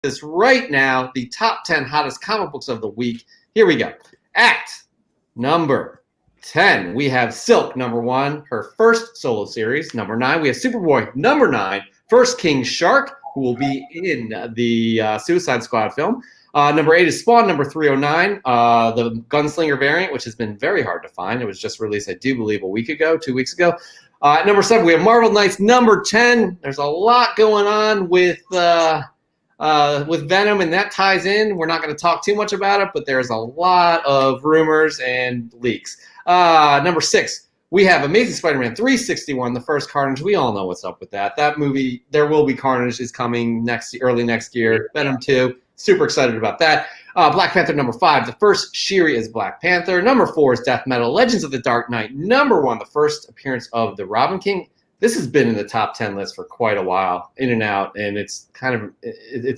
this right now, the top 10 hottest comic books of the week. Here we go. At number 10, we have Silk, number 1, her first solo series. Number 9, we have Superboy, number 9, first King Shark, who will be in the Suicide Squad film. Number 8 is Spawn, number 309, the Gunslinger variant, which has been very hard to find. It was just released, I do believe, 2 weeks ago. At number 7, we have Marvel Knights, number 10. There's a lot going on with Venom, and that ties in. We're not going to talk too much about it, but there's a lot of rumors and leaks. Number 6, we have Amazing Spider-Man 361, the first Carnage. We all know what's up with that. That movie, There Will Be Carnage, is coming early next year. Venom 2, super excited about that. Black Panther, number 5, the first Shuri is Black Panther. Number 4 is Death Metal, Legends of the Dark Knight. Number 1, the first appearance of the Robin King. This has been in the top 10 list for quite a while, in and out, and it's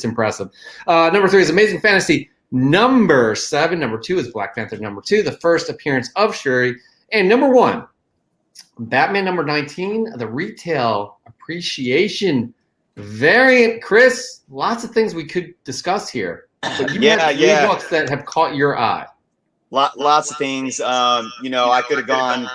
impressive. Number 3 is Amazing Fantasy. Number 7, number 2 is Black Panther. Number 2, the first appearance of Shuri. And number 1, Batman number 19, the retail appreciation variant. Chris, lots of things we could discuss here. But you have 3 books that have caught your eye. Lots of things. I could have gone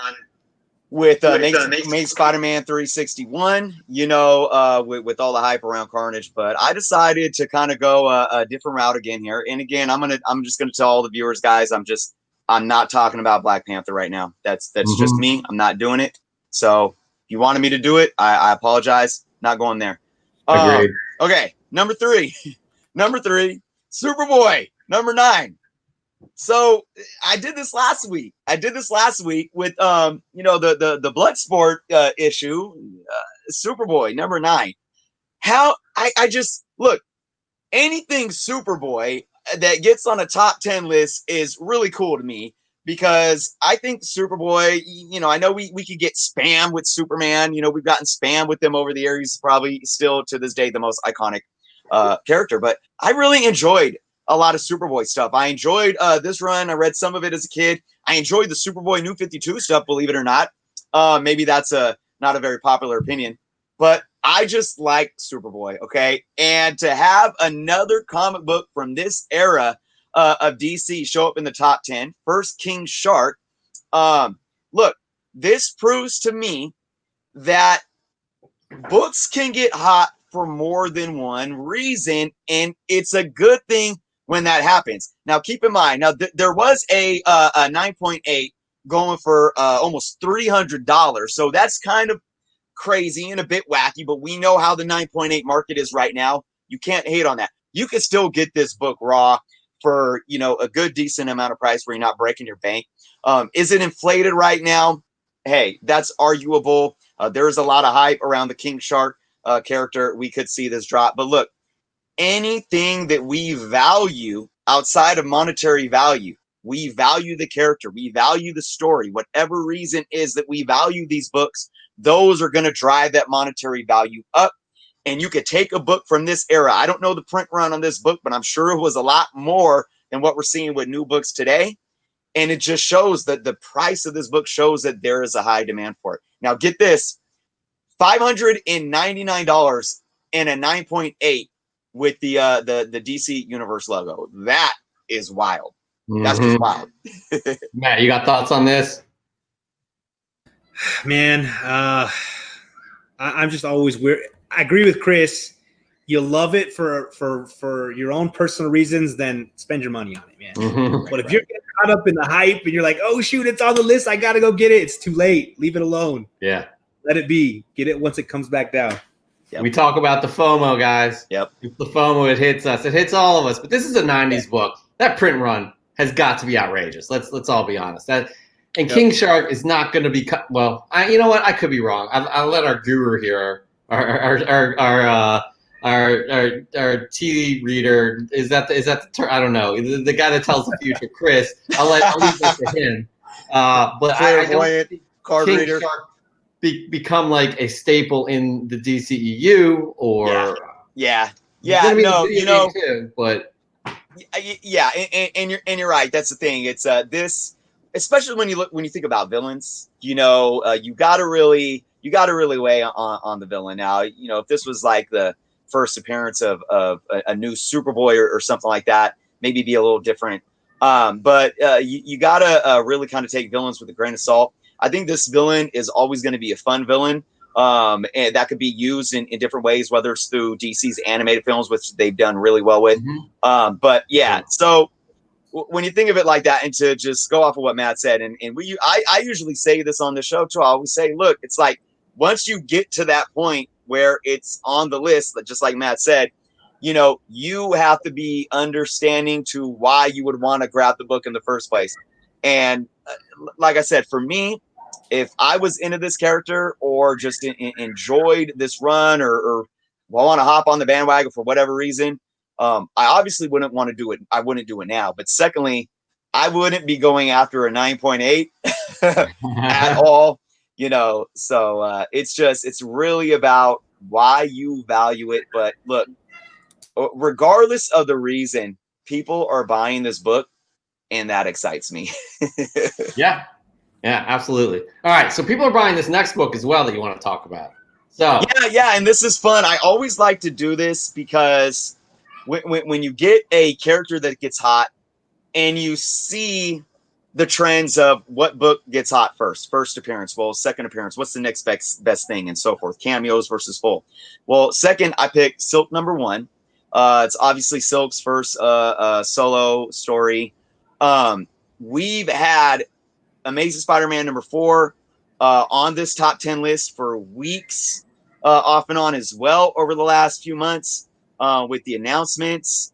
with Amazing Spider-Man 361, with all the hype around Carnage, but I decided to kind of go a different route again here. And again, I'm just gonna tell all the viewers, guys, I'm not talking about Black Panther right now. That's just me. I'm not doing it. So if you wanted me to do it, I apologize. Not going there. Agreed. Okay, number 3, Superboy, number 9. So I did this last week. With the Bloodsport issue, Superboy number 9. How I just look, anything Superboy that gets on a top 10 list is really cool to me, because I think Superboy, I know we could get spam with Superman. We've gotten spam with him over the years. He's probably still to this day the most iconic character, but I really enjoyed a lot of Superboy stuff. I enjoyed this run. I read some of it as a kid. I enjoyed the Superboy New 52 stuff, believe it or not. Maybe that's not a very popular opinion, but I just like Superboy, okay? And to have another comic book from this era of DC show up in the top 10, first King Shark. Look, this proves to me that books can get hot for more than one reason, and it's a good thing when that happens. Now, keep in mind, there was a 9.8 going for almost $300, so that's kind of crazy and a bit wacky, but we know how the 9.8 market is right now. You can't hate on that. You can still get this book raw for, a good, decent amount of price where you're not breaking your bank. Is it inflated right now? Hey, that's arguable. There is a lot of hype around the King Shark character. We could see this drop, but look, anything that we value outside of monetary value, we value the character, we value the story, whatever reason is that we value these books, those are going to drive that monetary value up. And you could take a book from this era. I don't know the print run on this book, but I'm sure it was a lot more than what we're seeing with new books today. And it just shows that the price of this book shows that there is a high demand for it. Now, get this, $599 and a 9.8 with the DC Universe logo. That is wild. That's just wild. Matt, you got thoughts on this? Man, I'm just always weird. I agree with Chris. You love it for your own personal reasons, then spend your money on it, man. But if you're getting caught up in the hype and you're like, oh shoot, it's on the list, I gotta go get it, it's too late. Leave it alone. Yeah. Let it be. Get it once it comes back down. Yep. We talk about the FOMO, guys. Yep. The FOMO, it hits us. It hits all of us. But this is a 90s book. That print run has got to be outrageous. Let's all be honest. King Shark is not going to be well. You know what? I could be wrong. I'll let our guru here, our TV reader, is that the term? I don't know. The guy that tells the future, Chris. I'll leave that to him. But I don't think card King reader Shark become like a staple in the DCEU or yeah. Too, but yeah, and you're right. That's the thing. It's this, especially when you think about villains. You gotta really weigh on the villain. Now, if this was like the first appearance of a new Superboy or something like that. Maybe be a little different. But you gotta really kind of take villains with a grain of salt. I think this villain is always going to be a fun villain. And that could be used in different ways, whether it's through DC's animated films, which they've done really well with. But yeah, so when you think of it like that, and to just go off of what Matt said, and I usually say this on the show too. I always say, look, it's like once you get to that point where it's on the list, just like Matt said, you know, you have to be understanding to why you would want to grab the book in the first place. And like I said, for me, if I was into this character or just enjoyed this run or want to hop on the bandwagon for whatever reason, I obviously wouldn't want to do it. I wouldn't do it now. But secondly, I wouldn't be going after a 9.8 at all, you know. So it's really about why you value it. But look, regardless of the reason, people are buying this book, and that excites me. Yeah, absolutely. All right, so people are buying this next book as well that you want to talk about. So yeah, and this is fun. I always like to do this because when you get a character that gets hot and you see the trends of what book gets hot first appearance, well, second appearance, what's the next best thing, and so forth, cameos versus full. Well, second, I picked Silk #1. It's obviously Silk's first solo story. We've had Amazing Spider-Man #4 on this top 10 list for weeks, off and on as well over the last few months, with the announcements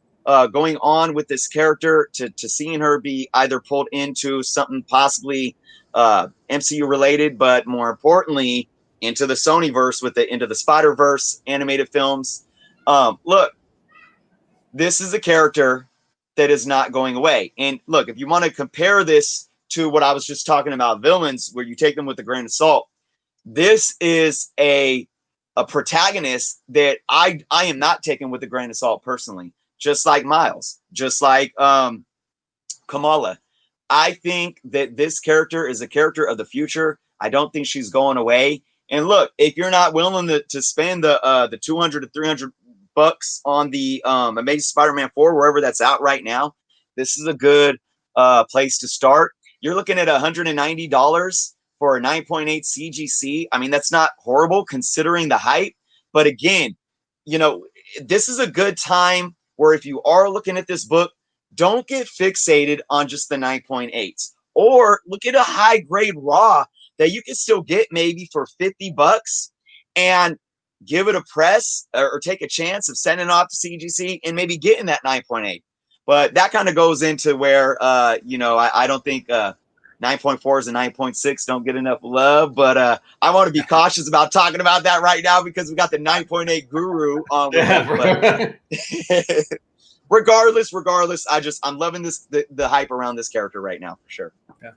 going on with this character, to seeing her be either pulled into something possibly MCU related, but more importantly into the Sonyverse with the Into the Spider-Verse animated films. Look, this is a character that is not going away. And look, if you want to compare this to what I was just talking about, villains, where you take them with a grain of salt, this is a protagonist that I am not taking with a grain of salt personally. Just like Miles, just like Kamala. I think that this character is a character of the future. I don't think she's going away. And look, if you're not willing to spend the 200 to 300 bucks on the Amazing Spider-Man 4, wherever that's out right now, this is a good place to start. You're looking at $190 for a 9.8 CGC. I mean, that's not horrible considering the hype. But again, you know, this is a good time where if you are looking at this book, don't get fixated on just the 9.8s, or look at a high grade raw that you can still get maybe for 50 bucks and give it a press, or take a chance of sending it off to CGC and maybe getting that 9.8. But that kind of goes into where, you know, I don't think 9.4s and 9.6 don't get enough love, but I want to be cautious about talking about that right now because we got the 9.8 guru on. Regardless, I'm loving the hype around this character right now for sure. Yeah.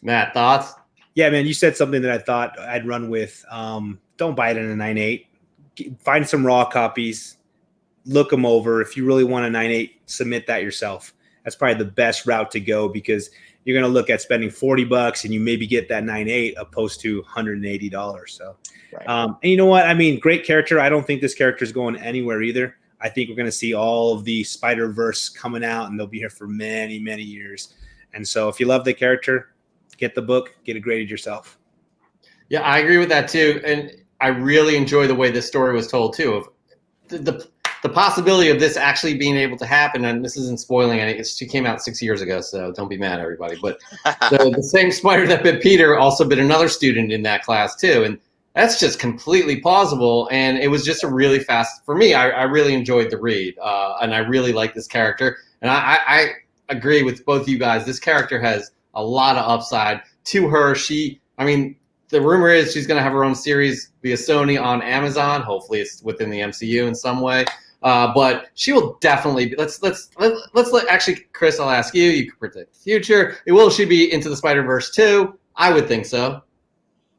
Matt, thoughts? Yeah, man, you said something that I thought I'd run with. Don't buy it in a 9.8. Find some raw copies, look them over. If you really want a 9.8, submit that yourself. That's probably the best route to go, because you're going to look at spending 40 bucks and you maybe get that 9.8 opposed to $180. So, right. And you know what? I mean, great character. I don't think this character is going anywhere either. I think we're going to see all of the Spider-Verse coming out, and they'll be here for many, many years. And so if you love the character, get the book, get it graded yourself. Yeah, I agree with that too. And I really enjoy the way this story was told too, of the possibility of this actually being able to happen. And this isn't spoiling anything. She came out 6 years ago, so don't be mad, everybody. But the same spider that bit Peter also bit another student in that class too. And that's just completely plausible. And it was just a really fast, for me, I really enjoyed the read. And I really like this character. And I agree with both of you guys. This character has a lot of upside to her. The rumor is she's going to have her own series via Sony on Amazon. Hopefully it's within the MCU in some way. But she will definitely be, actually, Chris, I'll ask you, you can predict the future. Will she be Into the Spider-Verse too? I would think so.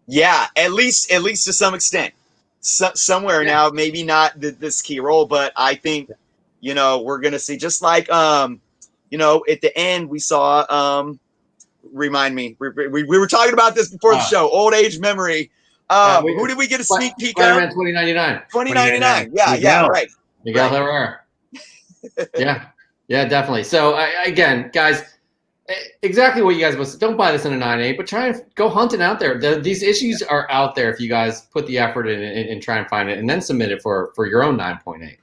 Yeah, at least to some extent. Somewhere now, maybe not this key role, but I think, you know, we're going to see, just like, you know, at the end we saw, remind me, we were talking about this before the show, old age memory. Who did we get a sneak peek of? Spider-Man 2099. 2099. Yeah, Miguel. right. Miguel Herrera. Yeah, definitely. So again, guys, exactly what you guys was. Don't buy this in a 9.8, but try and go hunting out there. These issues are out there if you guys put the effort in and try and find it, and then submit it for your own 9.8.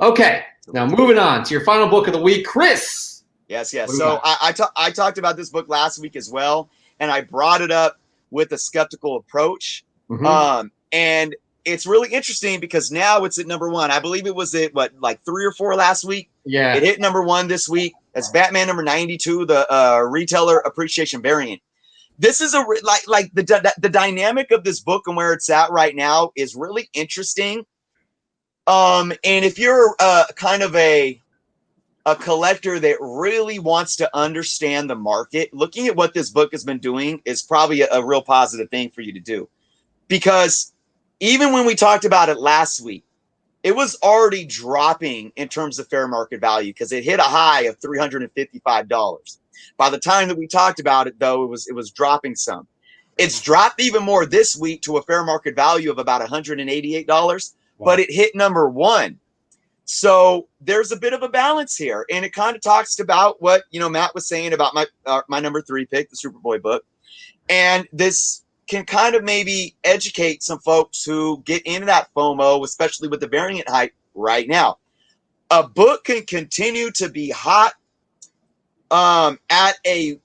Okay, now moving on to your final book of the week, Chris. Yes. So I talked about this book last week as well, and I brought it up with a skeptical approach. And it's really interesting because now it's at number 1. I believe it was at like 3 or 4 last week. Yeah, it hit number 1 this week. That's Batman number 92, the retailer appreciation variant. This is the dynamic of this book and where it's at right now is really interesting. And if you're kind of a collector that really wants to understand the market, looking at what this book has been doing is probably a real positive thing for you to do. Because even when we talked about it last week, it was already dropping in terms of fair market value because it hit a high of $355. By the time that we talked about it, though, it was dropping some. It's dropped even more this week to a fair market value of about $188, but it hit number 1. So there's a bit of a balance here, and it kind of talks about what Matt was saying about my number 3 pick, the Superboy book, and this can kind of maybe educate some folks who get into that FOMO, especially with the variant hype right now. A book can continue to be hot at a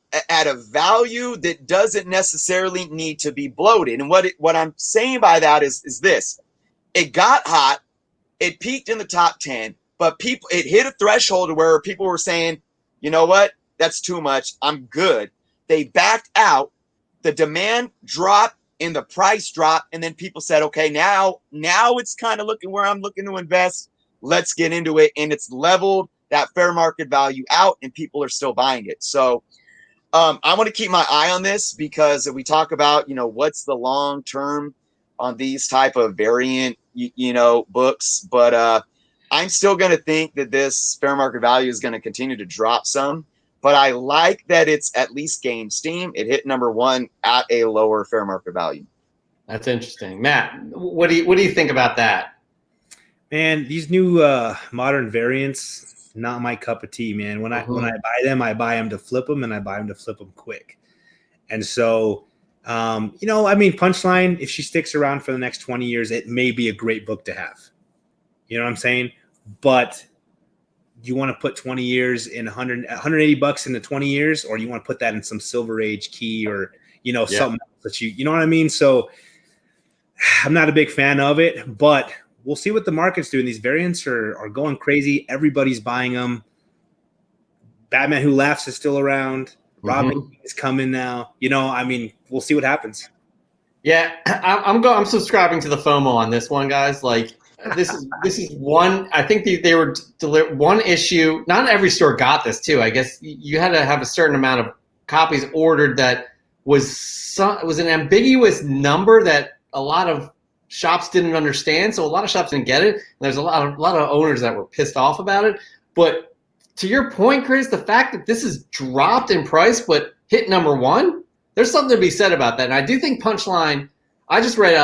value that doesn't necessarily need to be bloated. And what I'm saying by that is this: it got hot, it peaked in the top 10, but it hit a threshold where people were saying, you know what, that's too much, I'm good. They backed out. The demand dropped and the price dropped, and then people said, okay, now it's kind of looking where I'm looking to invest. Let's get into it. And it's leveled that fair market value out, and people are still buying it. So I want to keep my eye on this because we talk about, what's the long term on these type of variant, books. But I'm still going to think that this fair market value is going to continue to drop some. But I like that it's at least gained steam. It hit number 1 at a lower fair market value. That's interesting. Matt, what do you think about that? Man, these new modern variants, not my cup of tea, man. When I buy them to flip them, and I buy them to flip them quick. And so, Punchline, if she sticks around for the next 20 years, it may be a great book to have. You know what I'm saying? But you want to put 20 years in $180 into 20 years, or you want to put that in some Silver Age key or, something else that you know what I mean? So I'm not a big fan of it, but we'll see what the market's doing. These variants are going crazy. Everybody's buying them. Batman Who Laughs is still around. Robin is coming now. We'll see what happens. Yeah, I'm subscribing to the FOMO on this one, guys. Like, this is one. I think they were one issue. Not every store got this too. I guess you had to have a certain amount of copies ordered. That was an ambiguous number that a lot of shops didn't understand. So a lot of shops didn't get it. And there's a lot of owners that were pissed off about it. But to your point, Chris, the fact that this has dropped in price but hit number 1, there's something to be said about that. And I do think Punchline. I just read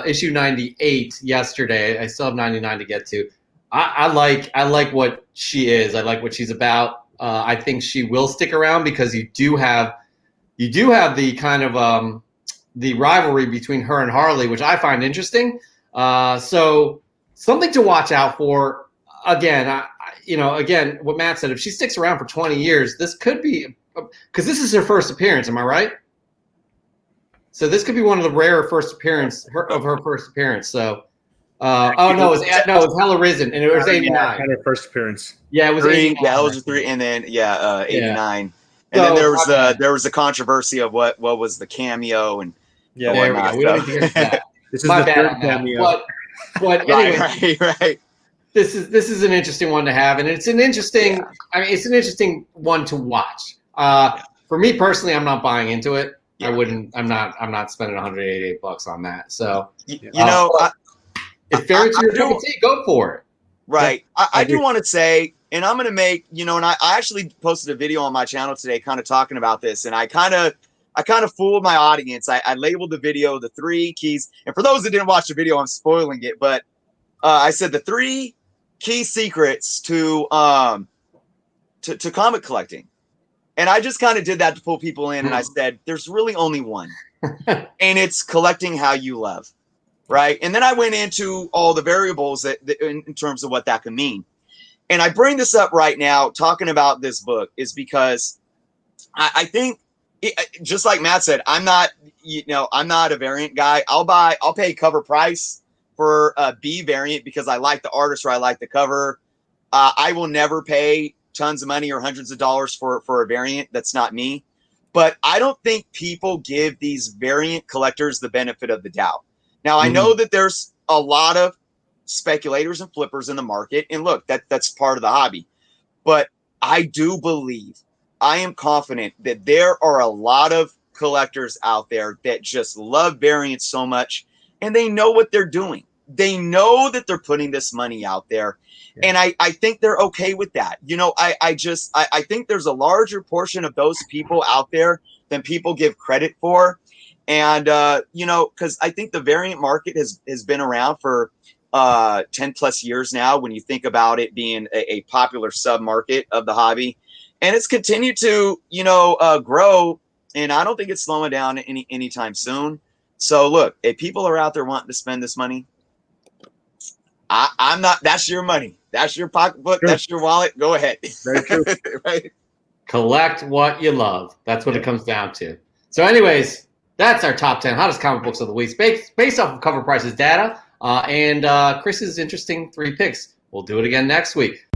issue 98 yesterday. I still have 99 to get to. I like what she is. I like what she's about. I think she will stick around because you do have the kind of the rivalry between her and Harley, which I find interesting. So something to watch out for. Again, again, what Matt said. If she sticks around for 20 years, this could be because this is her first appearance. Am I right? So this could be one of the rare first appearance of her first appearance. So, it was Hella Risen, and it was 89. Her first appearance. Yeah, it was 3. Yeah, it was 3, and then 89. And then there was the controversy of what was the cameo and there we go. We don't need to get into that. This is my the bad third on that. cameo. But anyway, right. This is an interesting one to have, and it's an interesting. Yeah. It's an interesting one to watch. For me personally, I'm not buying into it. I wouldn't. I'm not spending $188 on that. So if it's your cup of tea, go for it. Right. I do want to say, and I'm going to make, and I actually posted a video on my channel today, kind of talking about this, and I kind of I kind of fooled my audience. I labeled the video the 3 keys. And for those that didn't watch the video, I'm spoiling it. But I said the 3 key secrets to comic collecting. And I just kind of did that to pull people in. And I said, there's really only one. And it's collecting how you love. Right. And then I went into all the variables that in terms of what that can mean. And I bring this up right now, talking about this book, is because I think, just like Matt said, I'm not a variant guy. I'll pay cover price for a B variant because I like the artist or I like the cover. I will never pay tons of money or hundreds of dollars for a variant. That's not me. But I don't think people give these variant collectors the benefit of the doubt. Now, I know that there's a lot of speculators and flippers in the market. And look, that's part of the hobby. But I do believe, I am confident that there are a lot of collectors out there that just love variants so much, and they know what they're doing. They know that they're putting this money out there. Yeah. And I think they're okay with that. You know, I think there's a larger portion of those people out there than people give credit for. And, you know, because I think the variant market has been around for 10 plus years now, when you think about it being a popular sub-market of the hobby. And it's continued to, you know, grow. And I don't think it's slowing down anytime soon. So, look, if people are out there wanting to spend this money, I'm not. That's your money. That's your pocketbook. Sure. That's your wallet. Go ahead. Very true. Right? Collect what you love. That's what it comes down to. So anyways, that's our top 10 hottest comic books of the week based off of Cover Prices data and Chris's interesting 3 picks. We'll do it again next week.